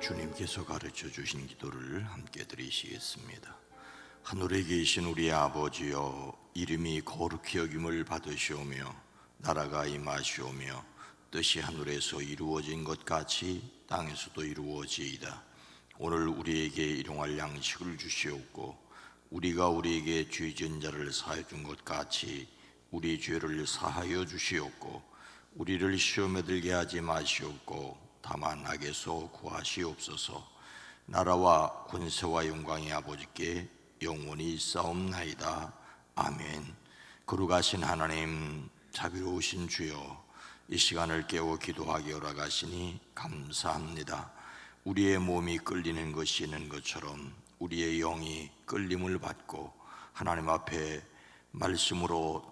주님께서 가르쳐 주신 기도를 함께 드리시겠습니다. 하늘에 계신 우리 아버지여, 이름이 거룩히 여김을 받으시오며 나라가 임하시오며 뜻이 하늘에서 이루어진 것 같이 땅에서도 이루어지이다. 오늘 우리에게 일용할 양식을 주시옵고 우리가 우리에게 죄 지은 자를 사하여 준 것 같이 우리 죄를 사하여 주시옵고 우리를 시험에 들게 하지 마시옵고 다만 악에서 구하시옵소서. 나라와 권세와 영광이 아버지께 영원히 있사옵나이다. 아멘. 거룩하신 하나님, 자비로우신 주여, 이 시간을 깨워 기도하게 허락하시니 감사합니다. 우리의 몸이 끌리는 것이 있는 것처럼 우리의 영이 끌림을 받고 하나님 앞에 말씀으로,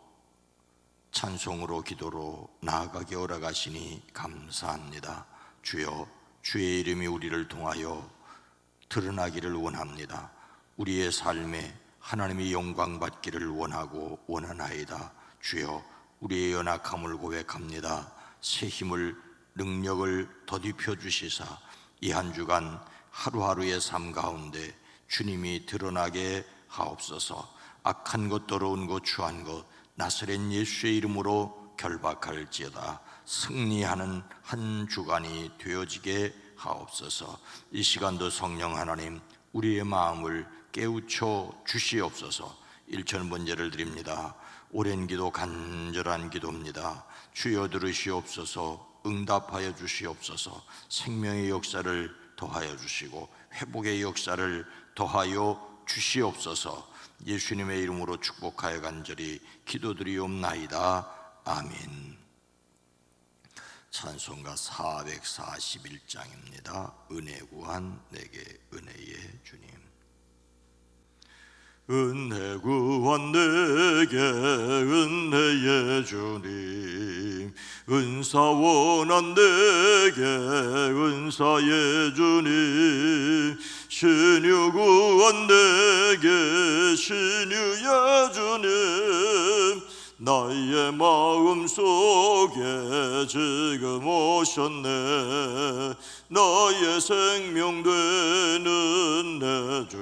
찬송으로, 기도로 나아가게 허락하시니 감사합니다. 주여, 주의 이름이 우리를 통하여 드러나기를 원합니다. 우리의 삶에 하나님의 영광 받기를 원하고 원하나이다. 주여, 우리의 연약함을 고백합니다. 새 힘을, 능력을 더딥혀 주시사 이 한 주간 하루하루의 삶 가운데 주님이 드러나게 하옵소서. 악한 것, 더러운 것, 추한 것 나사렛 예수의 이름으로 결박할지어다. 승리하는 한 주간이 되어지게 하옵소서. 이 시간도 성령 하나님, 우리의 마음을 깨우쳐 주시옵소서. 일천번제를 드립니다. 오랜 기도, 간절한 기도입니다. 주여 들으시옵소서. 응답하여 주시옵소서. 생명의 역사를 더하여 주시고 회복의 역사를 더하여 주시옵소서. 예수님의 이름으로 축복하여 간절히 기도드리옵나이다. 아멘. 찬송가 441장입니다. 은혜 구한 내게 은혜의 주님. 은혜 구한 내게 은혜의 주님, 은사 원한 내게 은사의 주님, 신유 구한 내게 신유의 주님, 나의 마음속에 지금 오셨네. 나의 생명 되는 내 주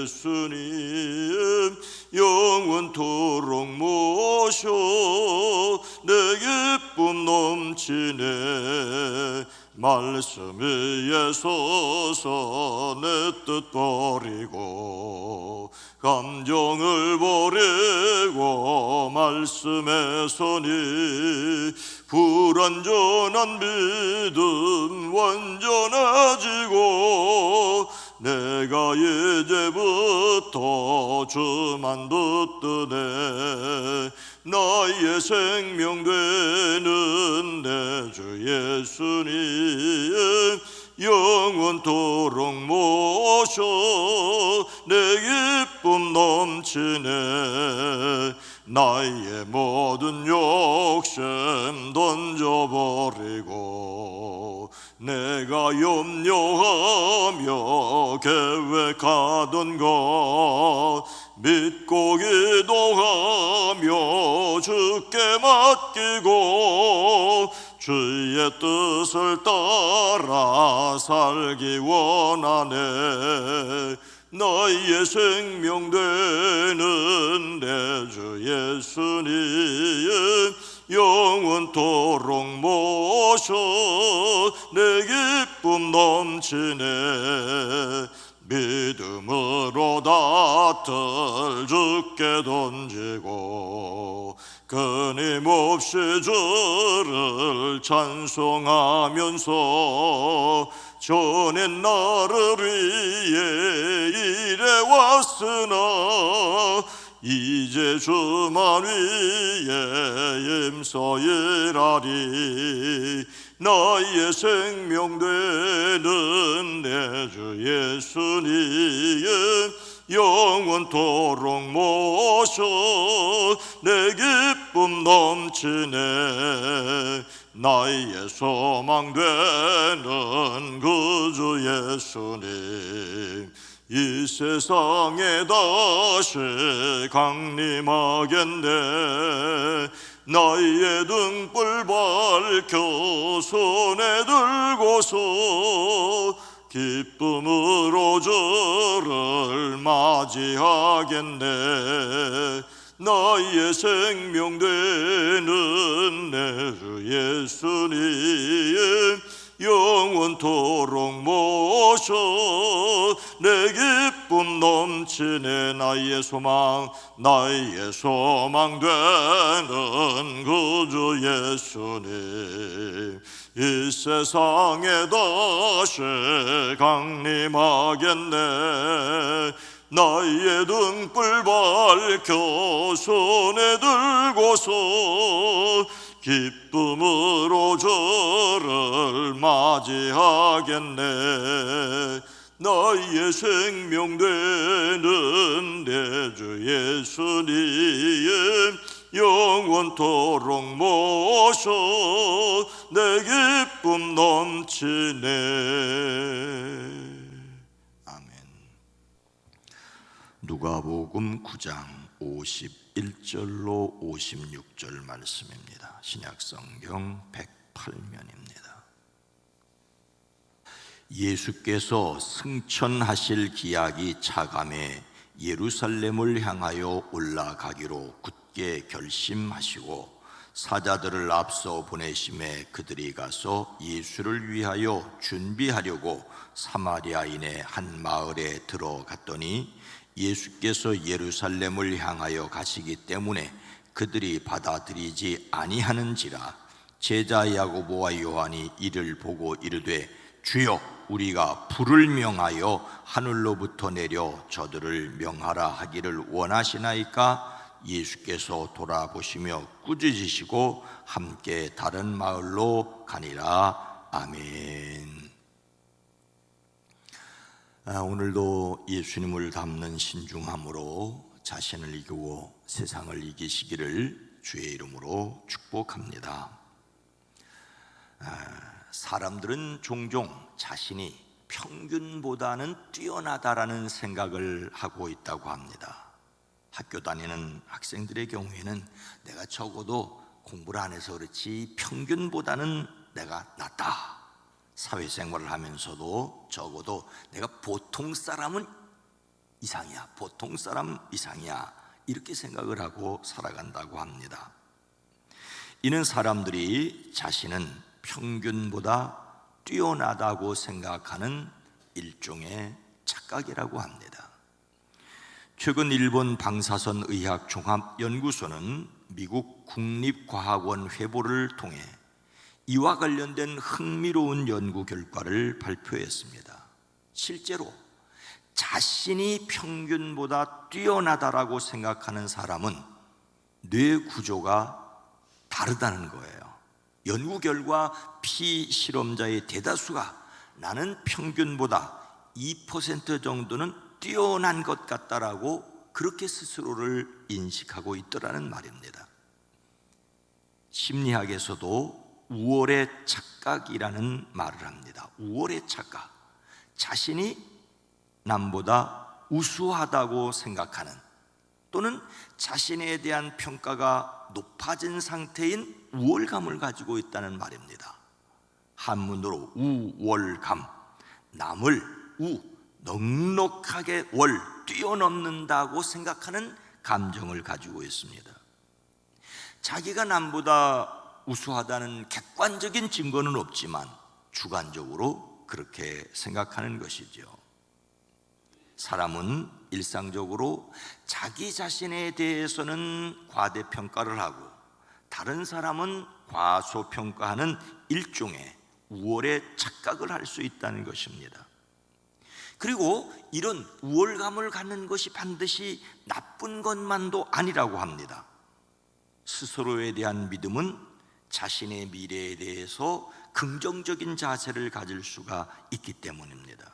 예수님, 영원토록 모셔 내 기쁨 넘치네. 말씀 위에 서서 내 뜻 버리고 감정을 버리고 말씀에 서니 불완전한 믿음 완전해지고 내가 이제부터 주만 붙드네. 나의 생명 되는 내 주 예수님, 영원토록 모셔 내 기쁨 넘치네. 나의 모든 욕심 던져버리고 내가 염려하며 계획하던 것 믿고 기도하며 주께 맡기고 주의 뜻을 따라 살기 원하네. 나의 생명 되는 내 주 예수님, 영원토록 모셔 내 기쁨 넘치네. 믿음으로 닷을 주께 던지고 끊임없이 주를 찬송하면서 전엔 나를 위해 일해왔으나 이제 주만 위에 힘써 일하리. 나의 생명 되는 내 주 예수님, 영원토록 모셔 내 기쁨 넘치네. 나의 소망 되는 그 주 예수님, 이 세상에 다시 강림하겠네. 나의 등불 밝혀 손에 들고서 기쁨으로 주를 맞이하겠네. 나의 생명 되는 내 주 예수님 영원토록 모셔 내 기쁨 넘치네. 나의 소망 되는 구주 예수님 이 세상에 다시 강림하겠네. 나의 등불 밝혀 손에 들고서 기쁨으로 주를 맞이하겠네. 나의 생명 되는 내 주 예수님 영원토록 모셔 내 기쁨 넘치네. 아멘. 누가복음 9장 51절로 56절 말씀입니다. 신약성경 108면입니다. 예수께서 승천하실 기약이 차감해 예루살렘을 향하여 올라가기로 굳게 결심하시고 사자들을 앞서 보내심에 그들이 가서 예수를 위하여 준비하려고 사마리아인의 한 마을에 들어갔더니 예수께서 예루살렘을 향하여 가시기 때문에 그들이 받아들이지 아니하는지라. 제자 야고보와 요한이 이를 보고 이르되 주여, 우리가 불을 명하여 하늘로부터 내려 저들을 명하라 하기를 원하시나이까? 예수께서 돌아보시며 꾸짖으시고 함께 다른 마을로 가니라. 아멘. 오늘도 예수님을 닮는 신중함으로 자신을 이기고 세상을 이기시기를 주의 이름으로 축복합니다. 사람들은 종종 자신이 평균보다는 뛰어나다라는 생각을 하고 있다고 합니다. 학교 다니는 학생들의 경우에는 내가 적어도 공부를 안 해서 그렇지 평균보다는 내가 낫다. 사회생활을 하면서도 적어도 내가 보통 사람은 이상이야, 보통 사람 이상이야, 이렇게 생각을 하고 살아간다고 합니다. 이는 사람들이 자신은 평균보다 뛰어나다고 생각하는 일종의 착각이라고 합니다. 최근 일본 방사선 의학 종합연구소는 미국 국립과학원 회보를 통해 이와 관련된 흥미로운 연구 결과를 발표했습니다. 실제로 자신이 평균보다 뛰어나다라고 생각하는 사람은 뇌 구조가 다르다는 거예요. 연구 결과 피실험자의 대다수가 나는 평균보다 2% 정도는 뛰어난 것 같다라고 그렇게 스스로를 인식하고 있더라는 말입니다. 심리학에서도 우월의 착각이라는 말을 합니다. 우월의 착각, 자신이 남보다 우수하다고 생각하는 또는 자신에 대한 평가가 높아진 상태인 우월감을 가지고 있다는 말입니다. 한문으로 우월감, 남을 넉넉하게 뛰어넘는다고 생각하는 감정을 가지고 있습니다. 자기가 남보다 우수하다는 객관적인 증거는 없지만 주관적으로 그렇게 생각하는 것이죠. 사람은 일상적으로 자기 자신에 대해서는 과대평가를 하고 다른 사람은 과소평가하는 일종의 우월의 착각을 할 수 있다는 것입니다. 그리고 이런 우월감을 갖는 것이 반드시 나쁜 것만도 아니라고 합니다. 스스로에 대한 믿음은 자신의 미래에 대해서 긍정적인 자세를 가질 수가 있기 때문입니다.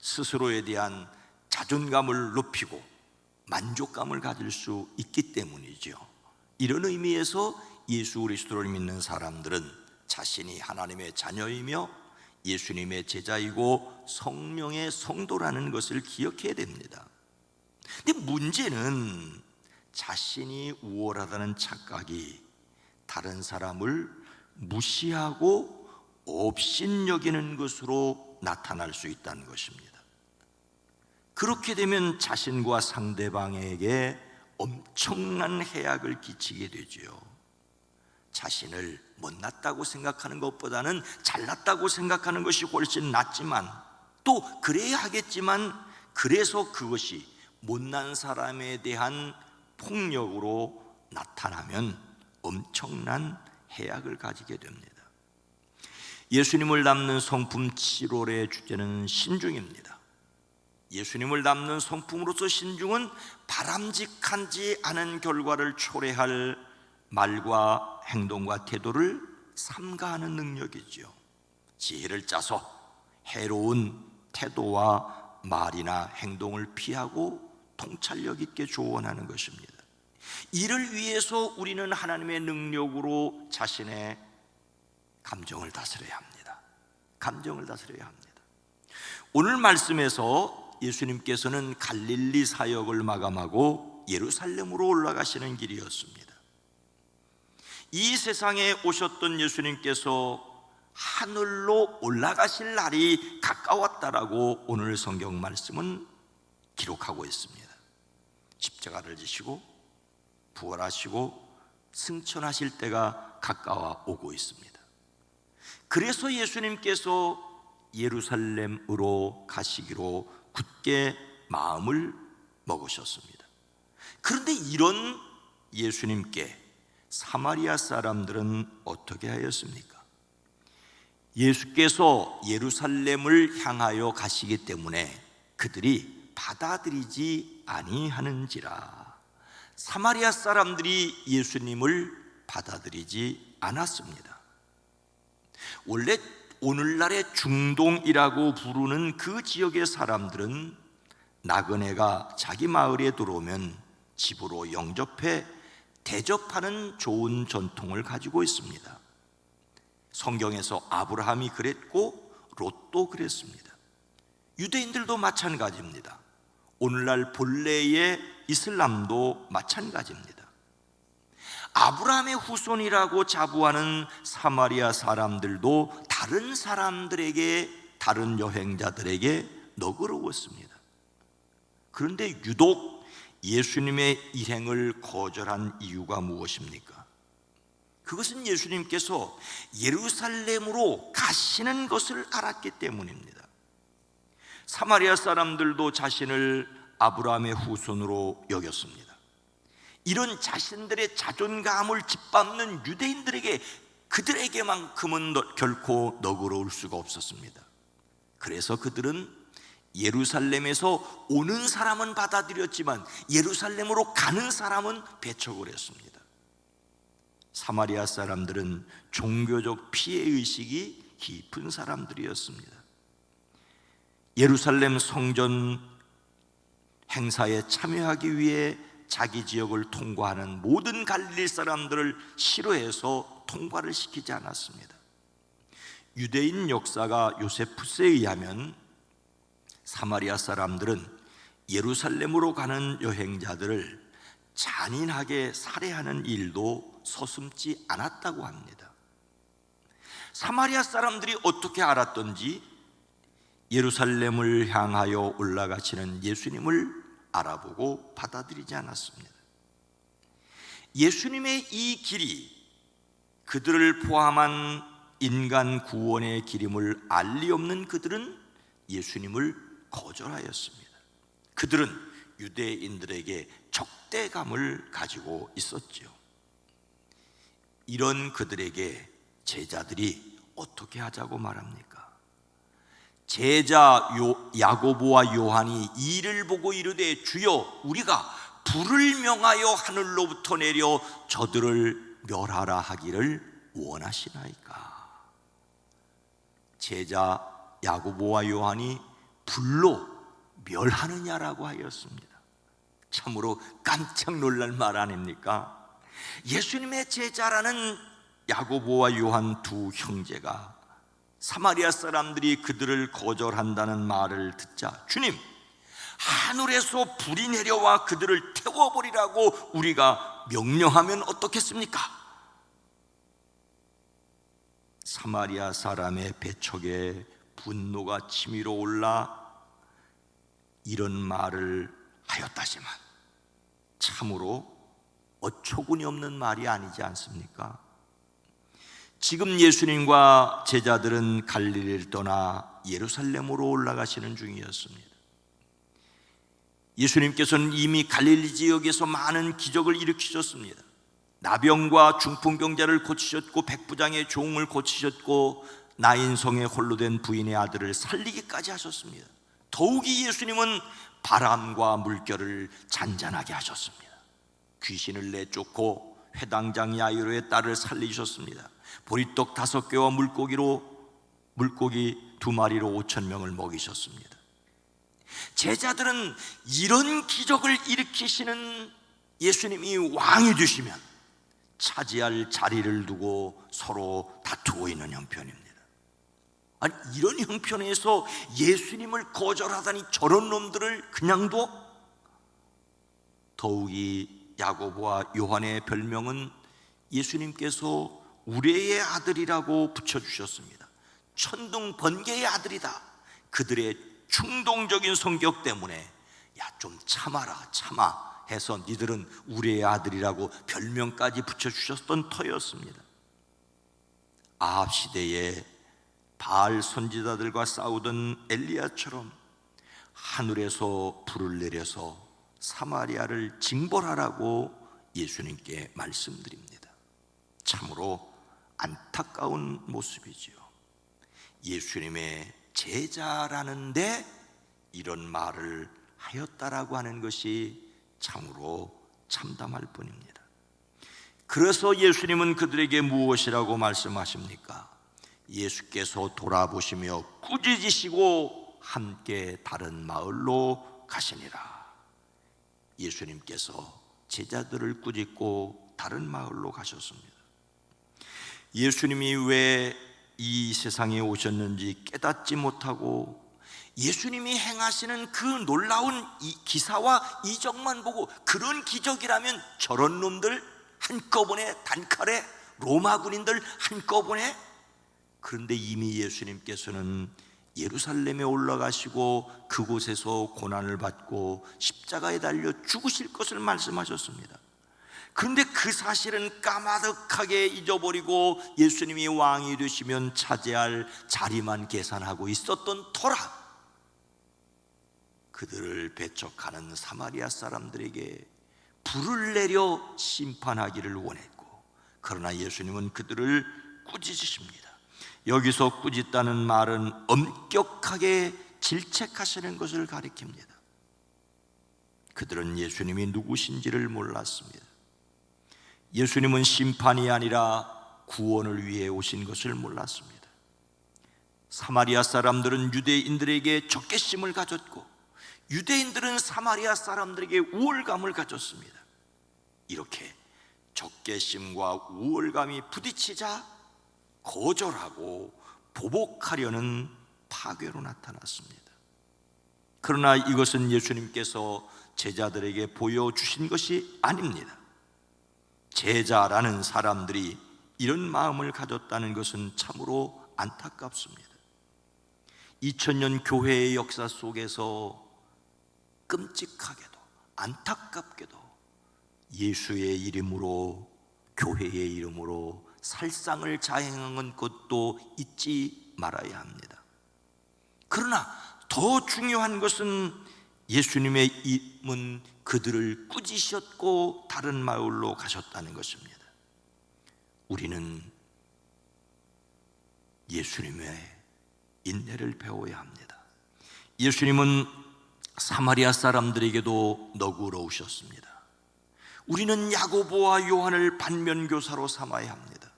스스로에 대한 자존감을 높이고 만족감을 가질 수 있기 때문이죠. 이런 의미에서 예수 그리스도를 믿는 사람들은 자신이 하나님의 자녀이며 예수님의 제자이고 성령의 성도라는 것을 기억해야 됩니다. 근데 문제는 자신이 우월하다는 착각이 다른 사람을 무시하고 업신여기는 것으로 나타날 수 있다는 것입니다. 그렇게 되면 자신과 상대방에게 엄청난 해악을 끼치게 되지요. 자신을 못났다고 생각하는 것보다는 잘났다고 생각하는 것이 훨씬 낫지만, 또 그래야 하겠지만, 그래서 그것이 못난 사람에 대한 폭력으로 나타나면 엄청난 해악을 가지게 됩니다. 예수님을 닮는 성품 7월의 주제는 신중입니다. 예수님을 닮는 성품으로서 신중은 바람직하지 않은 결과를 초래할 말과 행동과 태도를 삼가하는 능력이지요. 지혜를 짜서 해로운 태도와 말이나 행동을 피하고 통찰력 있게 조언하는 것입니다. 이를 위해서 우리는 하나님의 능력으로 자신의 감정을 다스려야 합니다. 감정을 다스려야 합니다. 오늘 말씀에서 예수님께서는 갈릴리 사역을 마감하고 예루살렘으로 올라가시는 길이었습니다. 이 세상에 오셨던 예수님께서 하늘로 올라가실 날이 가까웠다라고 오늘 성경 말씀은 기록하고 있습니다. 십자가를 지시고 부활하시고 승천하실 때가 가까워 오고 있습니다. 그래서 예수님께서 예루살렘으로 가시기로 굳게 마음을 먹으셨습니다. 그런데 이런 예수님께 사마리아 사람들은 어떻게 하였습니까? 예수께서 예루살렘을 향하여 가시기 때문에 그들이 받아들이지 아니하는지라, 사마리아 사람들이 예수님을 받아들이지 않았습니다. 원래 오늘날의 중동이라고 부르는 그 지역의 사람들은 나그네가 자기 마을에 들어오면 집으로 영접해 대접하는 좋은 전통을 가지고 있습니다. 성경에서 아브라함이 그랬고 롯도 그랬습니다. 유대인들도 마찬가지입니다. 오늘날 본래의 이슬람도 마찬가지입니다. 아브라함의 후손이라고 자부하는 사마리아 사람들도 다른 사람들에게, 다른 여행자들에게 너그러웠습니다. 그런데 유독 예수님의 일행을 거절한 이유가 무엇입니까? 그것은 예수님께서 예루살렘으로 가시는 것을 알았기 때문입니다. 사마리아 사람들도 자신을 아브라함의 후손으로 여겼습니다. 이런 자신들의 자존감을 짓밟는 유대인들에게, 그들에게만큼은 결코 너그러울 수가 없었습니다. 그래서 그들은 예루살렘에서 오는 사람은 받아들였지만 예루살렘으로 가는 사람은 배척을 했습니다. 사마리아 사람들은 종교적 피해의식이 깊은 사람들이었습니다. 예루살렘 성전 행사에 참여하기 위해 자기 지역을 통과하는 모든 갈릴리 사람들을 싫어해서 통과를 시키지 않았습니다. 유대인 역사가 요세푸스에 의하면 사마리아 사람들은 예루살렘으로 가는 여행자들을 잔인하게 살해하는 일도 서슴지 않았다고 합니다. 사마리아 사람들이 어떻게 알았던지 예루살렘을 향하여 올라가시는 예수님을 알아보고 받아들이지 않았습니다. 예수님의 이 길이 그들을 포함한 인간 구원의 길임을 알 리 없는 그들은 예수님을 거절하였습니다. 그들은 유대인들에게 적대감을 가지고 있었지요. 이런 그들에게 제자들이 어떻게 하자고 말합니까? 제자 야고보와 요한이 이를 보고 이르되 주여, 우리가 불을 명하여 하늘로부터 내려 저들을 멸하라 하기를 원하시나이까? 제자 야고보와 요한이 불로 멸하느냐라고 하였습니다. 참으로 깜짝 놀랄 말 아닙니까? 예수님의 제자라는 야고보와 요한 두 형제가 사마리아 사람들이 그들을 거절한다는 말을 듣자, 주님, 하늘에서 불이 내려와 그들을 태워버리라고 우리가 명령하면 어떻겠습니까? 사마리아 사람의 배척에 분노가 치밀어 올라 이런 말을 하였다지만 참으로 어처구니 없는 말이 아니지 않습니까? 지금 예수님과 제자들은 갈릴리를 떠나 예루살렘으로 올라가시는 중이었습니다. 예수님께서는 이미 갈릴리 지역에서 많은 기적을 일으키셨습니다. 나병과 중풍병자를 고치셨고 백부장의 종을 고치셨고 나인성에 홀로 된 부인의 아들을 살리기까지 하셨습니다. 더욱이 예수님은 바람과 물결을 잔잔하게 하셨습니다. 귀신을 내쫓고 회당장 야이로의 딸을 살리셨습니다. 보리떡 5개와 물고기 2마리로 5,000명을 먹이셨습니다. 제자들은 이런 기적을 일으키시는 예수님이 왕이 되시면 차지할 자리를 두고 서로 다투고 있는 형편입니다. 아니, 이런 형편에서 예수님을 거절하다니 저런 놈들을 그냥 둬? 더욱이 야고보와 요한의 별명은 예수님께서 우레의 아들이라고 붙여주셨습니다. 천둥 번개의 아들이다. 그들의 충동적인 성격 때문에 야, 좀 참아라, 참아 해서 니들은 우레의 아들이라고 별명까지 붙여주셨던 터였습니다. 아합 시대에 바알 선지자들과 싸우던 엘리야처럼 하늘에서 불을 내려서 사마리아를 징벌하라고 예수님께 말씀드립니다. 참으로 안타까운 모습이지요. 예수님의 제자라는데 이런 말을 하였다라고 하는 것이 참으로 참담할 뿐입니다. 그래서 예수님은 그들에게 무엇이라고 말씀하십니까? 예수께서 돌아보시며 꾸짖으시고 함께 다른 마을로 가시니라. 예수님께서 제자들을 꾸짖고 다른 마을로 가셨습니다. 예수님이 왜 이 세상에 오셨는지 깨닫지 못하고 예수님이 행하시는 그 놀라운 이 기사와 이적만 보고 그런 기적이라면 저런 놈들 한꺼번에 단칼에 로마 군인들 한꺼번에, 그런데 이미 예수님께서는 예루살렘에 올라가시고 그곳에서 고난을 받고 십자가에 달려 죽으실 것을 말씀하셨습니다. 그런데 그 사실은 까마득하게 잊어버리고 예수님이 왕이 되시면 차지할 자리만 계산하고 있었던 터라 그들을 배척하는 사마리아 사람들에게 불을 내려 심판하기를 원했고, 그러나 예수님은 그들을 꾸짖으십니다. 여기서 꾸짖다는 말은 엄격하게 질책하시는 것을 가리킵니다. 그들은 예수님이 누구신지를 몰랐습니다. 예수님은 심판이 아니라 구원을 위해 오신 것을 몰랐습니다. 사마리아 사람들은 유대인들에게 적개심을 가졌고 유대인들은 사마리아 사람들에게 우월감을 가졌습니다. 이렇게 적개심과 우월감이 부딪히자 거절하고 보복하려는 파괴로 나타났습니다. 그러나 이것은 예수님께서 제자들에게 보여주신 것이 아닙니다. 제자라는 사람들이 이런 마음을 가졌다는 것은 참으로 안타깝습니다. 2000년 교회의 역사 속에서 끔찍하게도 안타깝게도 예수의 이름으로, 교회의 이름으로 살상을 자행한 것도 잊지 말아야 합니다. 그러나 더 중요한 것은 예수님의 이름은 그들을 꾸짖으셨고 다른 마을로 가셨다는 것입니다. 우리는 예수님의 인내를 배워야 합니다. 예수님은 사마리아 사람들에게도 너그러우셨습니다. 우리는 야고보와 요한을 반면교사로 삼아야 합니다.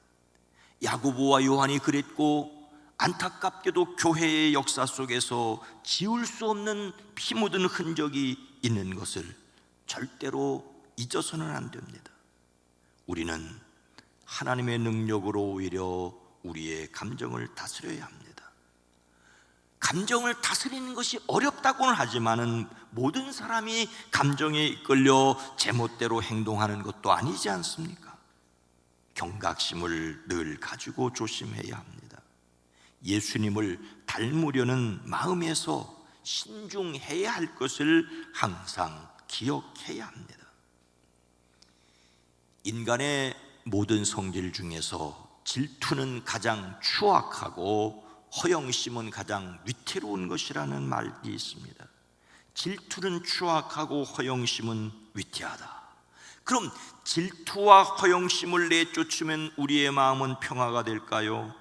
야고보와 요한이 그랬고 안타깝게도 교회의 역사 속에서 지울 수 없는 피 묻은 흔적이 있는 것을 절대로 잊어서는 안 됩니다. 우리는 하나님의 능력으로 오히려 우리의 감정을 다스려야 합니다. 감정을 다스리는 것이 어렵다고는 하지만은 모든 사람이 감정에 이끌려 제멋대로 행동하는 것도 아니지 않습니까? 경각심을 늘 가지고 조심해야 합니다. 예수님을 닮으려는 마음에서 신중해야 할 것을 항상 기억해야 합니다. 인간의 모든 성질 중에서 질투는 가장 추악하고 허영심은 가장 위태로운 것이라는 말이 있습니다. 질투는 추악하고 허영심은 위태하다. 그럼 질투와 허영심을 내쫓으면 우리의 마음은 평화가 될까요?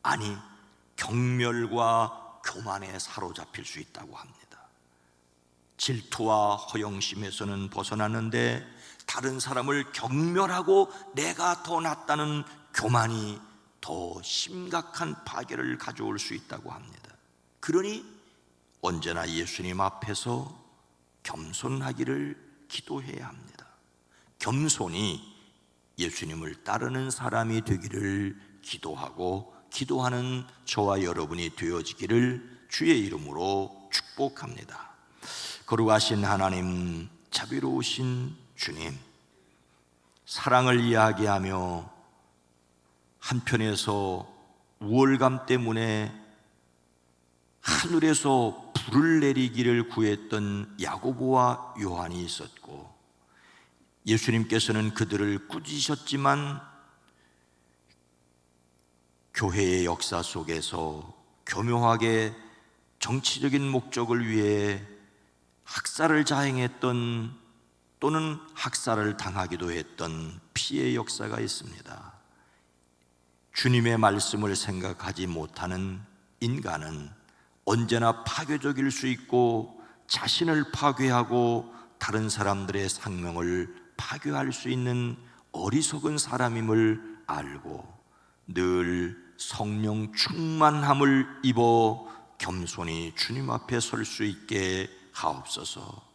아니, 경멸과 교만에 사로잡힐 수 있다고 합니다. 질투와 허영심에서는 벗어났는데 다른 사람을 경멸하고 내가 더 낫다는 교만이 더 심각한 파괴를 가져올 수 있다고 합니다. 그러니 언제나 예수님 앞에서 겸손하기를 기도해야 합니다. 겸손이 예수님을 따르는 사람이 되기를 기도하고 기도하는 저와 여러분이 되어지기를 주의 이름으로 축복합니다. 거룩하신 하나님, 자비로우신 주님, 사랑을 이야기하며 한편에서 우월감 때문에 하늘에서 불을 내리기를 구했던 야고보와 요한이 있었고, 예수님께서는 그들을 꾸짖으셨지만 교회의 역사 속에서 교묘하게 정치적인 목적을 위해 학살을 자행했던 또는 학살을 당하기도 했던 피해의 역사가 있습니다. 주님의 말씀을 생각하지 못하는 인간은 언제나 파괴적일 수 있고 자신을 파괴하고 다른 사람들의 생명을 파괴할 수 있는 어리석은 사람임을 알고 늘 성령 충만함을 입어 겸손히 주님 앞에 설 수 있게 하옵소서.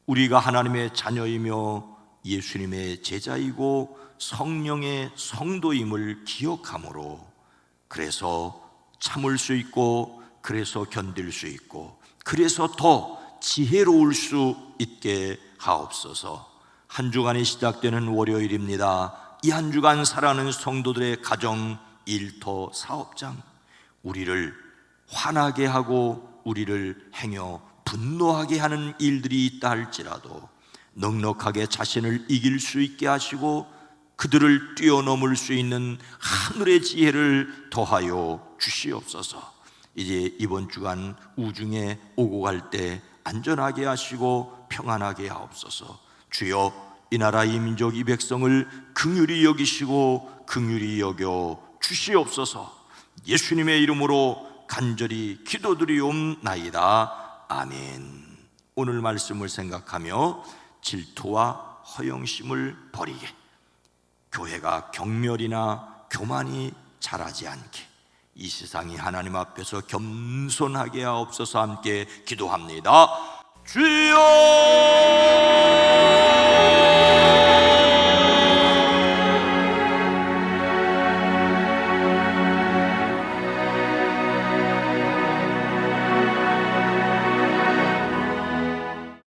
우리가 하나님의 자녀이며 예수님의 제자이고 성령의 성도임을 기억함으로, 그래서 참을 수 있고, 그래서 견딜 수 있고, 그래서 더 지혜로울 수 있게 하옵소서. 한 주간이 시작되는 월요일입니다. 이 한 주간 살아가는 성도들의 가정, 일터, 사업장, 우리를 화나게 하고 우리를 행여 분노하게 하는 일들이 있다 할지라도 넉넉하게 자신을 이길 수 있게 하시고 그들을 뛰어넘을 수 있는 하늘의 지혜를 더하여 주시옵소서. 이제 이번 주간 우중에 오고 갈 때 안전하게 하시고 평안하게 하옵소서. 주여, 이 나라 이 민족 이 백성을 긍휼히 여기시고 긍휼히 여겨 주시옵소서. 예수님의 이름으로 간절히 기도드리옵나이다. 아멘. 오늘 말씀을 생각하며 질투와 허영심을 버리게, 교회가 경멸이나 교만이 자라지 않게, 이 세상이 하나님 앞에서 겸손하게 하옵소서. 함께 기도합니다. 주여!